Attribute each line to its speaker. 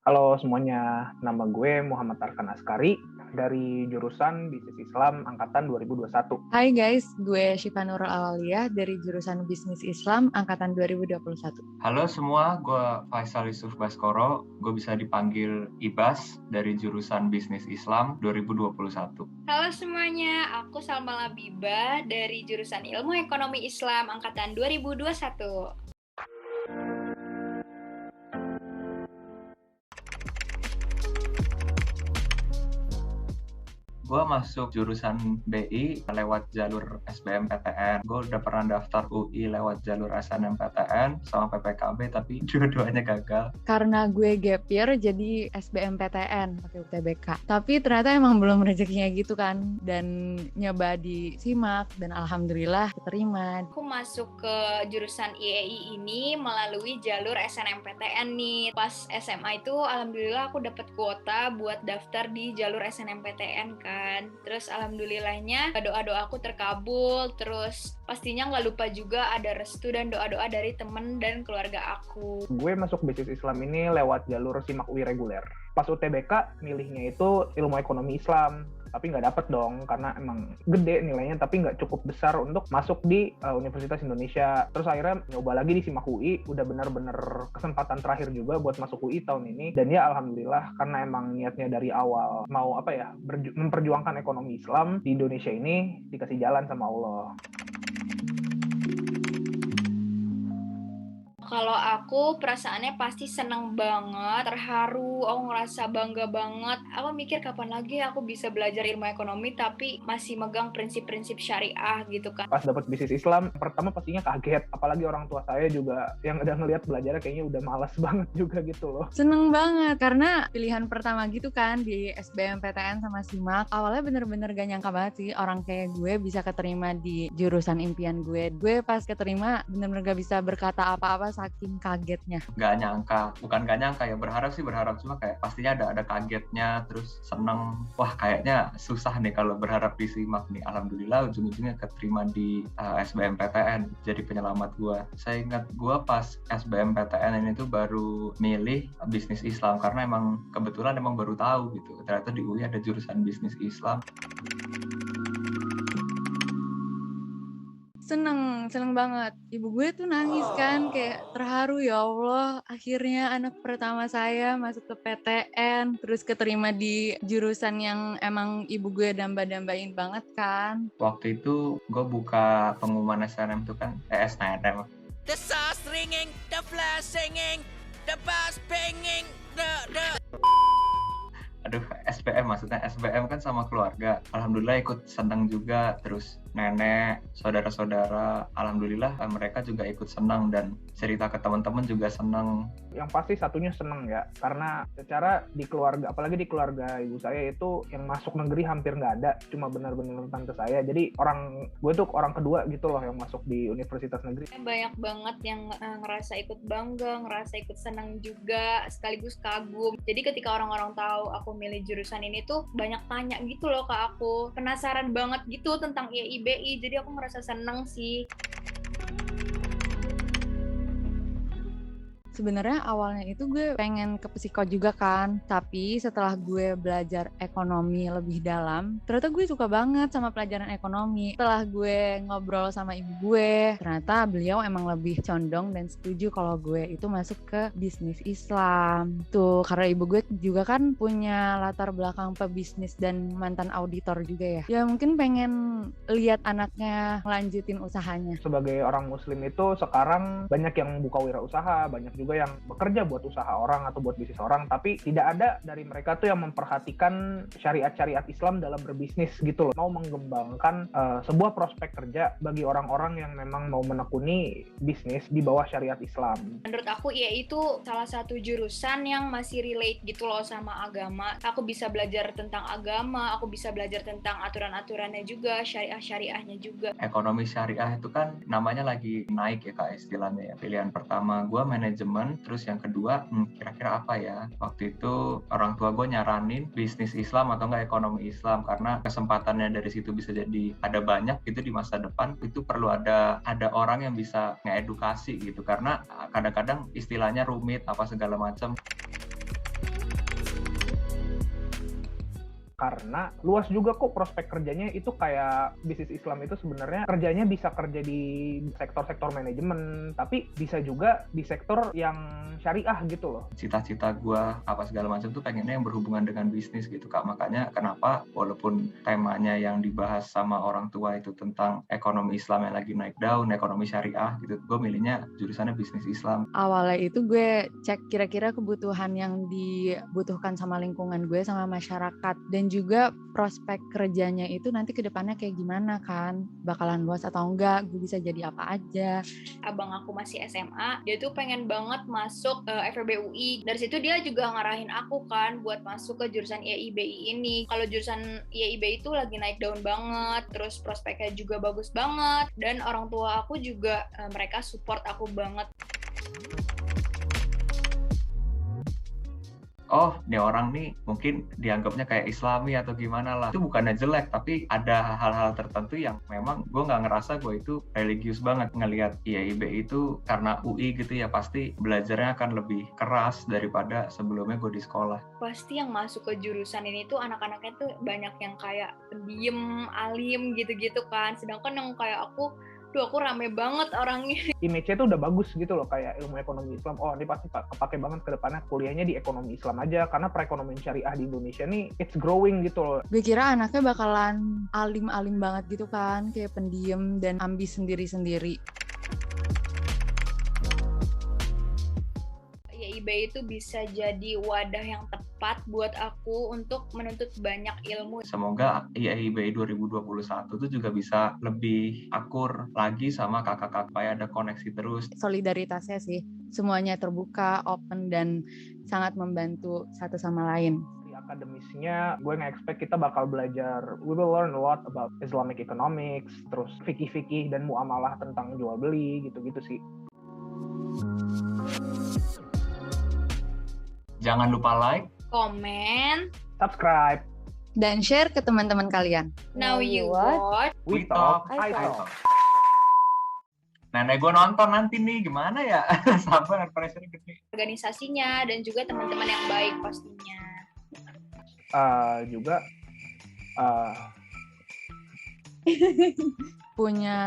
Speaker 1: Halo semuanya, nama gue Muhammad Arkan Askari dari jurusan Bisnis Islam Angkatan 2021.
Speaker 2: Hai guys, gue Syifa Nurul Awaliyah dari jurusan Bisnis Islam Angkatan 2021.
Speaker 3: Halo semua, gue Faisal Yusuf Baskoro, gue bisa dipanggil Ibas dari jurusan Bisnis Islam 2021.
Speaker 4: Halo semuanya, aku Salma Labiba dari jurusan Ilmu Ekonomi Islam Angkatan 2021.
Speaker 3: Gue masuk jurusan BI lewat jalur SBMPTN. Gue udah pernah daftar UI lewat jalur SNMPTN sama PPKB, tapi dua-duanya gagal.
Speaker 2: Karena gue gap year jadi SBMPTN pakai UTBK. Tapi ternyata emang belum rezekinya gitu kan. Dan nyoba di SIMAK dan alhamdulillah keterima.
Speaker 4: Aku masuk ke jurusan IEI ini melalui jalur SNMPTN nih. Pas SMA itu alhamdulillah aku dapat kuota buat daftar di jalur SNMPTN kan. Terus alhamdulillahnya doa-doa aku terkabul. Terus pastinya nggak lupa juga ada restu dan doa-doa dari temen dan keluarga aku.
Speaker 1: Gue masuk Bisnis Islam ini lewat jalur SIMAK UI reguler. Pas UTBK milihnya itu Ilmu Ekonomi Islam, tapi nggak dapet dong karena emang gede nilainya tapi nggak cukup besar untuk masuk di Universitas Indonesia. Terus akhirnya nyoba lagi di SIMAK UI, udah bener-bener kesempatan terakhir juga buat masuk UI tahun ini. Dan ya alhamdulillah karena emang niatnya dari awal mau memperjuangkan ekonomi Islam di Indonesia ini dikasih jalan sama Allah.
Speaker 4: Kalau aku perasaannya pasti seneng banget, terharu, aku ngerasa bangga banget. Aku mikir kapan lagi aku bisa belajar ilmu ekonomi tapi masih megang prinsip-prinsip syariah gitu kan.
Speaker 1: Pas dapat Bisnis Islam, pertama pastinya kaget. Apalagi orang tua saya juga yang udah ngelihat belajarnya kayaknya udah malas banget juga gitu loh.
Speaker 2: Seneng banget karena pilihan pertama gitu kan di SBMPTN sama SIMAK. Awalnya bener-bener gak nyangka banget sih orang kayak gue bisa keterima di jurusan impian gue. Gue pas keterima bener-bener gak bisa berkata apa-apa saking kagetnya.
Speaker 3: Gak nyangka, bukan gak nyangka ya, berharap cuma kayak pastinya ada kagetnya, terus seneng. Wah kayaknya susah nih kalau berharap di SIMAK nih. Alhamdulillah ujung-ujungnya keterima di SBMPTN, jadi penyelamat gue. Saya ingat gue pas SBMPTN ini tuh baru milih Bisnis Islam karena emang kebetulan baru tahu gitu. Ternyata di UI ada jurusan Bisnis Islam.
Speaker 2: Seneng banget. Ibu gue tuh nangis kan, kayak terharu, ya Allah, akhirnya anak pertama saya masuk ke PTN, terus keterima di jurusan yang emang ibu gue damba-dambain banget kan.
Speaker 3: Waktu itu gue buka pengumuman SNM tuh kan, SNM.
Speaker 5: The sauce ringing, the flash singing, the bass banging, the...
Speaker 3: Aduh, SBM maksudnya, SBM kan sama keluarga. Alhamdulillah ikut senang juga, terus nenek, saudara-saudara, alhamdulillah mereka juga ikut senang dan cerita ke teman-teman juga senang.
Speaker 1: Yang pasti satunya senang ya, karena secara di keluarga, apalagi di keluarga ibu saya itu yang masuk negeri hampir nggak ada, cuma benar-benar tante saya. Jadi gue tuh orang kedua gitu loh yang masuk di universitas negeri.
Speaker 4: Banyak banget yang ngerasa ikut bangga, ngerasa ikut senang juga, sekaligus kagum. Jadi ketika orang-orang tahu aku milih jurusan ini tuh banyak tanya gitu loh ke aku. Penasaran banget gitu tentang IEI, jadi aku ngerasa senang sih.
Speaker 2: Sebenarnya awalnya itu gue pengen ke psiko juga kan, tapi setelah gue belajar ekonomi lebih dalam, ternyata gue suka banget sama pelajaran ekonomi. Setelah gue ngobrol sama ibu gue, ternyata beliau emang lebih condong dan setuju kalau gue itu masuk ke Bisnis Islam. Tuh, karena ibu gue juga kan punya latar belakang pebisnis dan mantan auditor juga ya. Ya mungkin pengen lihat anaknya lanjutin usahanya.
Speaker 1: Sebagai orang muslim itu sekarang banyak yang buka wirausaha, banyak juga yang bekerja buat usaha orang atau buat bisnis orang, tapi tidak ada dari mereka tuh yang memperhatikan syariat-syariat Islam dalam berbisnis gitu loh. Mau mengembangkan sebuah prospek kerja bagi orang-orang yang memang mau menekuni bisnis di bawah syariat Islam.
Speaker 4: Menurut aku IEI itu salah satu jurusan yang masih relate gitu loh sama agama. Aku bisa belajar tentang agama, aku bisa belajar tentang aturan-aturannya juga, syariah-syariahnya juga.
Speaker 3: Ekonomi syariah itu kan namanya lagi naik ya Kak istilahnya ya. Pilihan pertama gue manajemen manajemen. Terus yang kedua, kira-kira apa ya? Waktu itu orang tua gue nyaranin bisnis Islam atau enggak ekonomi Islam, karena kesempatannya dari situ bisa jadi ada banyak gitu di masa depan. Itu perlu ada orang yang bisa ngedukasi gitu, karena kadang-kadang istilahnya rumit apa segala macam.
Speaker 1: Karena luas juga kok prospek kerjanya. Itu kayak bisnis Islam itu sebenarnya kerjanya bisa kerja di sektor-sektor manajemen, tapi bisa juga di sektor yang syariah gitu loh.
Speaker 3: Cita-cita gue apa segala macam tuh pengennya yang berhubungan dengan bisnis gitu Kak. Makanya kenapa walaupun temanya yang dibahas sama orang tua itu tentang ekonomi Islam yang lagi naik daun, ekonomi syariah gitu, gue milihnya jurusannya bisnis Islam.
Speaker 2: Awalnya itu gue cek kira-kira kebutuhan yang dibutuhkan sama lingkungan gue sama masyarakat, dan juga prospek kerjanya itu nanti ke depannya kayak gimana kan, bakalan luas atau enggak, gue bisa jadi apa aja.
Speaker 4: Abang aku masih SMA, dia tuh pengen banget masuk FEB UI. Dari situ dia juga ngarahin aku kan buat masuk ke jurusan IAIBI ini. Kalau jurusan IAIBI itu lagi naik daun banget, terus prospeknya juga bagus banget, dan orang tua aku juga mereka support aku banget.
Speaker 3: Oh, ini orang nih mungkin dianggapnya kayak Islami atau gimana lah. Itu bukannya jelek, tapi ada hal-hal tertentu yang memang gue nggak ngerasa gue itu religius banget. Ngelihat IAIB itu karena UI gitu ya, pasti belajarnya akan lebih keras daripada sebelumnya gue di sekolah.
Speaker 4: Pasti yang masuk ke jurusan ini tuh anak-anaknya tuh banyak yang kayak pendiam, alim gitu-gitu kan. Sedangkan yang kayak aku rame banget orangnya.
Speaker 1: Image-nya tuh udah bagus gitu loh, kayak ilmu ekonomi Islam. Oh, ini pasti kepake banget ke depannya kuliahnya di ekonomi Islam aja, karena perekonomian syariah di Indonesia nih it's growing gitu loh.
Speaker 2: Gue kira anaknya bakalan alim-alim banget gitu kan, kayak pendiam dan ambis sendiri-sendiri.
Speaker 4: IAIB itu bisa jadi wadah yang tepat buat aku untuk menuntut banyak ilmu.
Speaker 3: Semoga IAIB 2021 itu juga bisa lebih akur lagi sama kakak-kakak, supaya ada koneksi terus.
Speaker 2: Solidaritasnya sih, semuanya terbuka, open, dan sangat membantu satu sama lain.
Speaker 1: Di akademisnya, gue nge-expect kita bakal belajar, we will learn a lot about Islamic economics, terus fikih-fikih dan muamalah tentang jual beli, gitu-gitu sih.
Speaker 3: Jangan lupa like,
Speaker 4: Komen,
Speaker 1: Subscribe,
Speaker 2: dan share ke teman-teman kalian.
Speaker 4: now you watch.
Speaker 1: we talk, I
Speaker 2: I
Speaker 1: talk.
Speaker 2: talk.
Speaker 3: Nenek gue nonton nanti nih, gimana ya? Sabar, pressure gede.
Speaker 4: Organisasinya dan juga teman-teman yang baik pastinya.
Speaker 1: Juga
Speaker 2: Punya